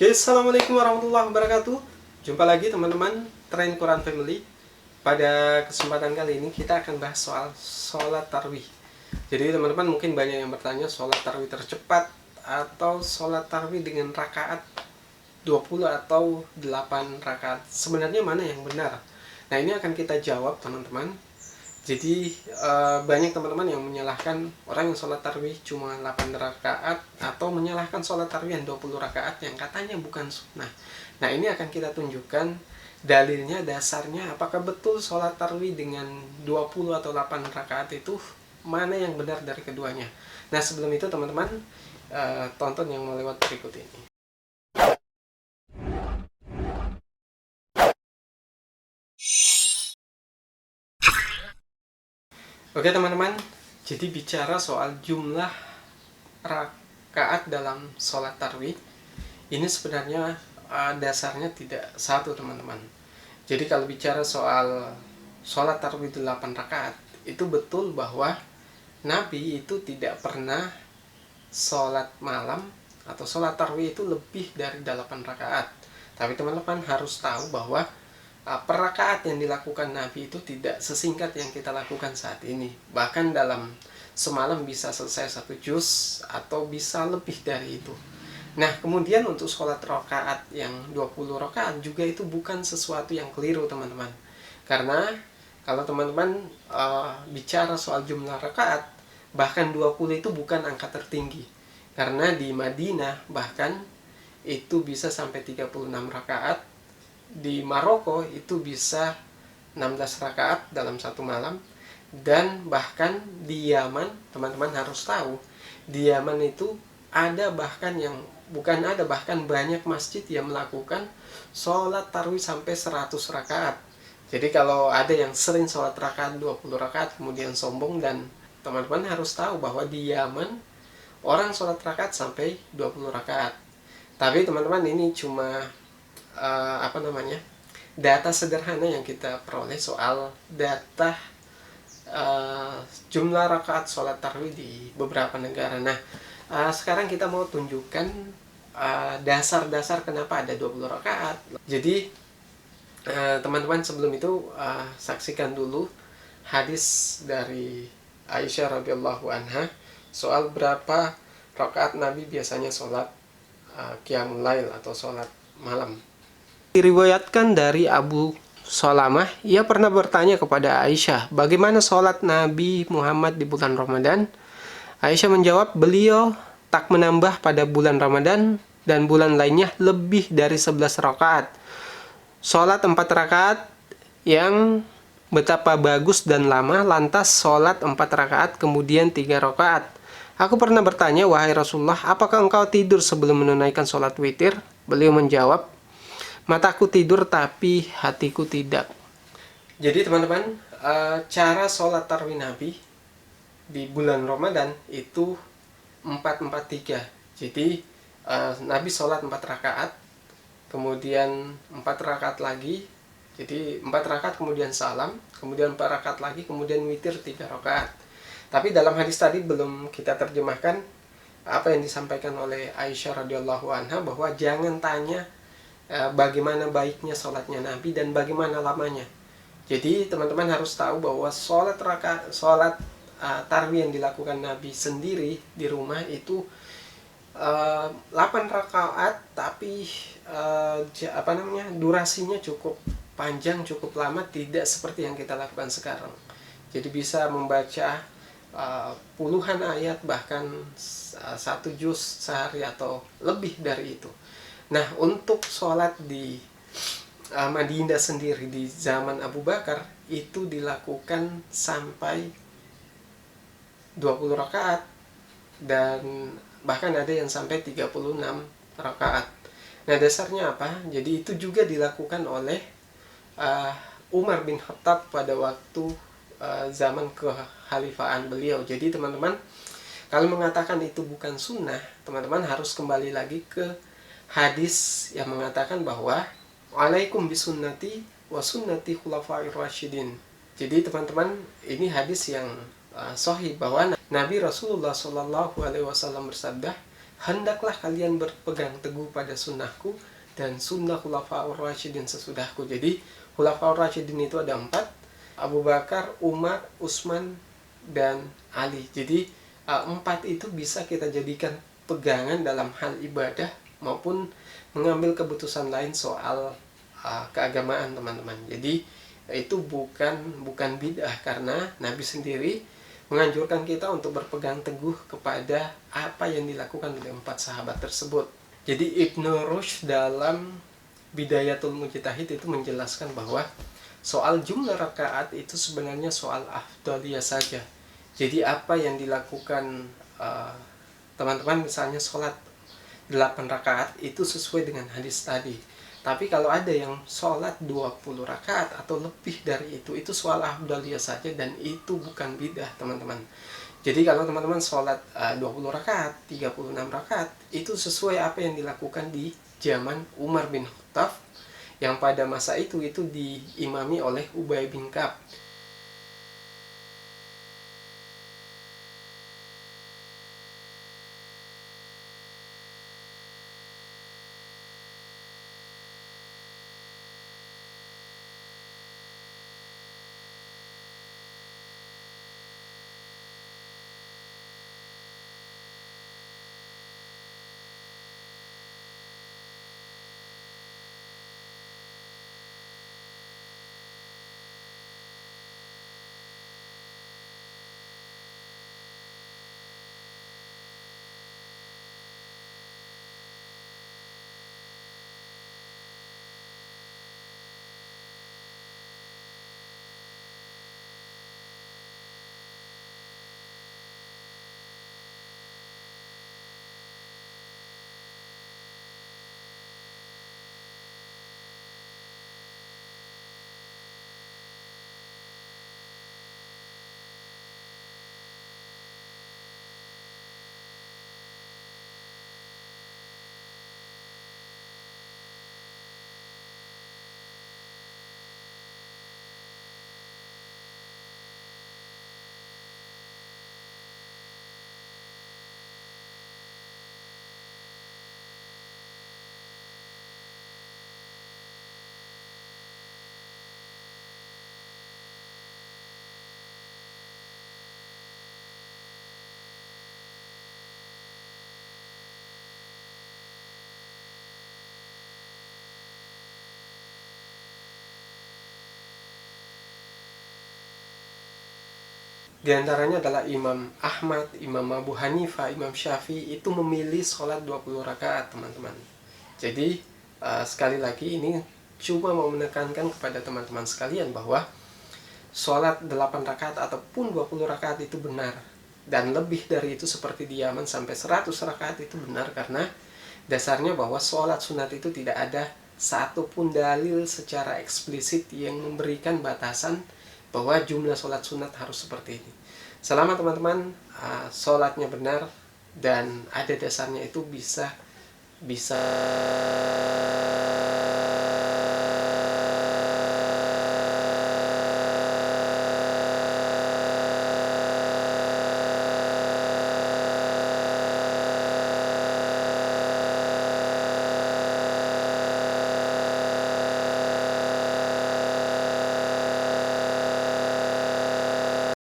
Oke, assalamualaikum warahmatullahi wabarakatuh. Jumpa lagi teman-teman Tren Quran Family. Pada kesempatan kali ini kita akan bahas soal sholat tarwih. Jadi teman-teman mungkin banyak yang bertanya, sholat tarwih tercepat atau sholat tarwih dengan rakaat 20 atau 8 rakaat. Sebenarnya mana yang benar? Nah, ini akan kita jawab teman-teman. Jadi banyak teman-teman yang menyalahkan orang yang sholat tarwih cuma 8 rakaat atau menyalahkan sholat tarwih yang 20 rakaat yang katanya bukan sunnah. Nah, ini akan kita tunjukkan dalilnya, dasarnya, apakah betul sholat tarwih dengan 20 atau 8 rakaat itu mana yang benar dari keduanya. Nah, sebelum itu teman-teman tonton yang mau lewat berikut ini. Oke teman-teman, jadi bicara soal jumlah rakaat dalam sholat tarwih, ini sebenarnya dasarnya tidak satu teman-teman. Jadi kalau bicara soal sholat tarwih 8 rakaat, itu betul bahwa Nabi itu tidak pernah sholat malam atau sholat tarwih itu lebih dari 8 rakaat. Tapi teman-teman harus tahu bahwa per rakaat yang dilakukan Nabi itu tidak sesingkat yang kita lakukan saat ini. Bahkan dalam semalam bisa selesai 1 juz atau bisa lebih dari itu. Nah, kemudian untuk sholat rakaat yang 20 rakaat juga itu bukan sesuatu yang keliru teman-teman. Karena kalau teman-teman bicara soal jumlah rakaat, bahkan 20 itu bukan angka tertinggi. Karena di Madinah bahkan itu bisa sampai 36 rakaat. Di Maroko itu bisa 16 rakaat dalam satu malam. Dan bahkan di Yaman, teman-teman harus tahu, di Yaman itu ada bahkan yang bahkan banyak masjid yang melakukan sholat tarwih sampai 100 rakaat. Jadi kalau ada yang sering sholat rakaat 20 rakaat kemudian sombong, dan teman-teman harus tahu bahwa di Yaman orang sholat rakaat sampai 20 rakaat. Tapi teman-teman ini cuma data sederhana yang kita peroleh soal data jumlah rakaat sholat tarwih di beberapa negara. Nah, sekarang kita mau tunjukkan dasar-dasar kenapa ada 20 rakaat. Jadi teman-teman sebelum itu saksikan dulu hadis dari Aisyah radhiyallahu anha soal berapa rakaat Nabi biasanya sholat qiyamul lail atau sholat malam. Diriwayatkan dari Abu Salamah, ia pernah bertanya kepada Aisyah, bagaimana sholat Nabi Muhammad di bulan Ramadan? Aisyah menjawab, beliau tak menambah pada bulan Ramadan dan bulan lainnya lebih dari 11 rakaat. Sholat 4 rakaat yang betapa bagus dan lama, lantas sholat 4 rakaat kemudian 3 rakaat. Aku pernah bertanya, wahai Rasulullah, apakah engkau tidur sebelum menunaikan sholat witir? Beliau menjawab, mataku tidur tapi hatiku tidak. Jadi teman-teman, cara sholat tarwih Nabi di bulan Ramadan itu 4-4-3. Jadi Nabi sholat 4 rakaat, kemudian 4 rakaat lagi, jadi 4 rakaat kemudian salam, kemudian 4 rakaat lagi, kemudian witir 3 rakaat. Tapi dalam hadis tadi belum kita terjemahkan apa yang disampaikan oleh Aisyah radhiyallahu anha, bahwa jangan tanya bagaimana baiknya sholatnya Nabi dan bagaimana lamanya. Jadi teman-teman harus tahu bahwa sholat tarwih yang dilakukan Nabi sendiri di rumah itu 8 rakaat, tapi durasinya cukup panjang, cukup lama, tidak seperti yang kita lakukan sekarang. Jadi bisa membaca puluhan ayat, bahkan 1 juz sehari atau lebih dari itu. Nah, untuk sholat di Madinah sendiri di zaman Abu Bakar itu dilakukan sampai 20 rakaat dan bahkan ada yang sampai 36 rakaat. Nah, dasarnya apa? Jadi itu juga dilakukan oleh Umar bin Khattab pada waktu zaman kekhalifahan beliau. Jadi teman-teman, kalau mengatakan itu bukan sunnah, teman-teman harus kembali lagi ke hadis yang mengatakan bahwa alaikum bisunnati wa sunnati khulafair rasyidin. Jadi teman-teman, ini hadis yang sahih bahwa Nabi Rasulullah SAW bersabda, hendaklah kalian berpegang teguh pada sunnahku dan sunnah khulafaur rasyidin sesudahku. Jadi khulafaur rasyidin itu ada 4, Abu Bakar, Umar, Utsman, dan Ali. Jadi 4 itu bisa kita jadikan pegangan dalam hal ibadah maupun mengambil keputusan lain soal keagamaan, teman-teman. Jadi itu bukan bid'ah, karena Nabi sendiri menganjurkan kita untuk berpegang teguh kepada apa yang dilakukan oleh 4 sahabat tersebut. Jadi Ibnu Rushd dalam Bidayatul Mujtahid itu menjelaskan bahwa soal jumlah rakaat itu sebenarnya soal afdaliyah saja. Jadi apa yang dilakukan teman-teman, misalnya sholat 8 rakaat itu sesuai dengan hadis tadi. Tapi kalau ada yang sholat 20 rakaat atau lebih dari itu soal afdaliyah saja, dan itu bukan bidah, teman-teman. Jadi kalau teman-teman sholat 20 rakaat, 36 rakaat, itu sesuai apa yang dilakukan di zaman Umar bin Khattab, yang pada masa itu diimami oleh Ubay bin Ka'ab. Di antaranya adalah Imam Ahmad, Imam Abu Hanifah, Imam Syafi'i itu memilih sholat 20 rakaat, teman-teman. Jadi sekali lagi ini cuma mau menekankan kepada teman-teman sekalian bahwa sholat 8 rakaat ataupun 20 rakaat itu benar. Dan lebih dari itu seperti di Yaman sampai 100 rakaat itu benar, karena dasarnya bahwa sholat sunat itu tidak ada satupun dalil secara eksplisit yang memberikan batasan bahwa jumlah sholat sunat harus seperti ini. Selama teman-teman sholatnya benar dan ada dasarnya, itu bisa